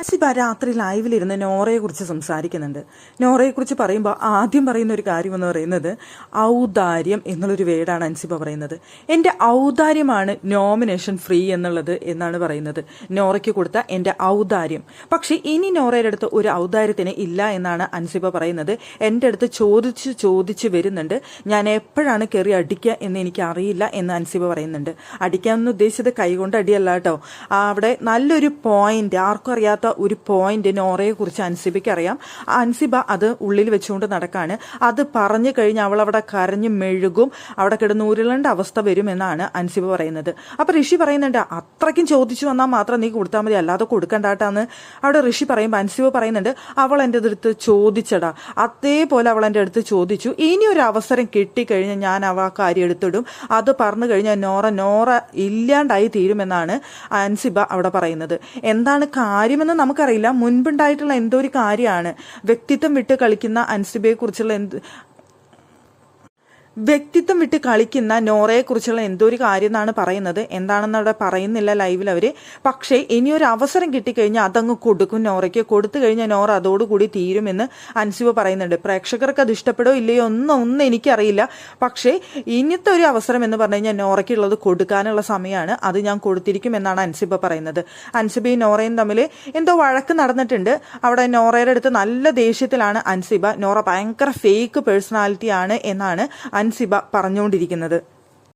അൻസിബ രാത്രി ലൈവിലിരുന്ന് നോറയെ കുറിച്ച് സംസാരിക്കുന്നുണ്ട്. നോറയെ കുറിച്ച് പറയുമ്പോൾ ആദ്യം പറയുന്ന ഒരു കാര്യം എന്ന് പറയുന്നത് ഔദാര്യം എന്നുള്ളൊരു വേർഡാണ് അൻസിബ പറയുന്നത്. എൻ്റെ ഔദാര്യമാണ് നോമിനേഷൻ ഫ്രീ എന്നുള്ളത് എന്നാണ് പറയുന്നത്. നോറയ്ക്ക് കൊടുത്ത എൻ്റെ ഔദാര്യം. പക്ഷെ ഇനി നോറയുടെ അടുത്ത് ഒരു ഔദാര്യത്തിന് ഇല്ല എന്നാണ് അൻസിബ പറയുന്നത്. എൻ്റെ അടുത്ത് ചോദിച്ച് വരുന്നുണ്ട്. ഞാൻ എപ്പോഴാണ് കയറി അടിക്കുക എന്ന് എനിക്ക് അറിയില്ല എന്ന് അൻസിബ പറയുന്നുണ്ട്. അടിക്കാമെന്ന് ഉദ്ദേശിച്ചത് കൈകൊണ്ട് അടിയല്ല കേട്ടോ. അവിടെ നല്ലൊരു പോയിന്റ്, ആർക്കും അറിയാത്ത ഒരു പോയിന്റ് നോറയെ കുറിച്ച് അൻസിബയ്ക്ക് അറിയാം. അൻസിബ അത് ഉള്ളിൽ വെച്ചുകൊണ്ട് നടക്കാണ്. അത് പറഞ്ഞു കഴിഞ്ഞ് അവൾ അവിടെ കരഞ്ഞു മെഴുകും, അവിടെ കിടന്ന് ഉരുളേണ്ട അവസ്ഥ വരുമെന്നാണ് അൻസിബ പറയുന്നത്. അപ്പൊ ഋഷി പറയുന്നുണ്ട്, അത്രയ്ക്കും ചോദിച്ചു വന്നാൽ മാത്രം നീ കൊടുത്താൽ മതി, അല്ലാതെ കൊടുക്കണ്ടാട്ടാന്ന് അവിടെ ഋഷി പറയുമ്പോൾ അൻസിബ പറയുന്നുണ്ട്, അവൾ എൻ്റെ അടുത്ത് ചോദിച്ചടാ, അതേപോലെ അവൾ എൻ്റെ അടുത്ത് ചോദിച്ചു. ഇനി ഒരു അവസരം കിട്ടിക്കഴിഞ്ഞാൽ ഞാൻ ആ കാര്യം എടുത്തിടും, അത് പറഞ്ഞു കഴിഞ്ഞാൽ നോറ ഇല്ലാണ്ടായി തീരുമെന്നാണ് അൻസിബ അവിടെ പറയുന്നത്. എന്താണ് കാര്യമെന്ന് നമുക്കറിയില്ല. മുൻപുണ്ടായിട്ടുള്ള എന്തോ ഒരു കാര്യമാണ്. വ്യക്തിത്വം വിട്ട് കളിക്കുന്ന അൻസിബയെ കുറിച്ചുള്ള വ്യക്തിത്വം വിട്ട് കളിക്കുന്ന നോറയെ കുറിച്ചുള്ള എന്തോ ഒരു കാര്യം എന്നാണ് പറയുന്നത്. എന്താണെന്ന് അവിടെ പറയുന്നില്ല ലൈവിൽ അവര്. പക്ഷേ ഇനിയൊരു അവസരം കിട്ടിക്കഴിഞ്ഞാൽ അതങ്ങ് കൊടുക്കും നോറയ്ക്ക്. കൊടുത്തു കഴിഞ്ഞാൽ നോറ അതോടുകൂടി തീരുമെന്ന് അൻസിബ പറയുന്നുണ്ട്. പ്രേക്ഷകർക്ക് അത് ഇഷ്ടപ്പെടോ ഇല്ലയോ ഒന്നും എനിക്കറിയില്ല. പക്ഷേ ഇനിയത്തെ ഒരു അവസരം എന്ന് പറഞ്ഞു കഴിഞ്ഞാൽ നോറയ്ക്കുള്ളത് കൊടുക്കാനുള്ള സമയമാണ്. അത് ഞാൻ കൊടുത്തിരിക്കും എന്നാണ് അൻസിബ പറയുന്നത്. അൻസിബയും നോറയും തമ്മിൽ എന്തോ വഴക്ക് നടന്നിട്ടുണ്ട്. അവിടെ നോറയുടെ അടുത്ത് നല്ല ദേഷ്യത്തിലാണ് അൻസിബ. നോറ ഭയങ്കര ഫേക്ക് പേഴ്സണാലിറ്റി ആണ് എന്നാണ് അൻസിബ പറഞ്ഞുകൊണ്ടിരിക്കുന്നത്.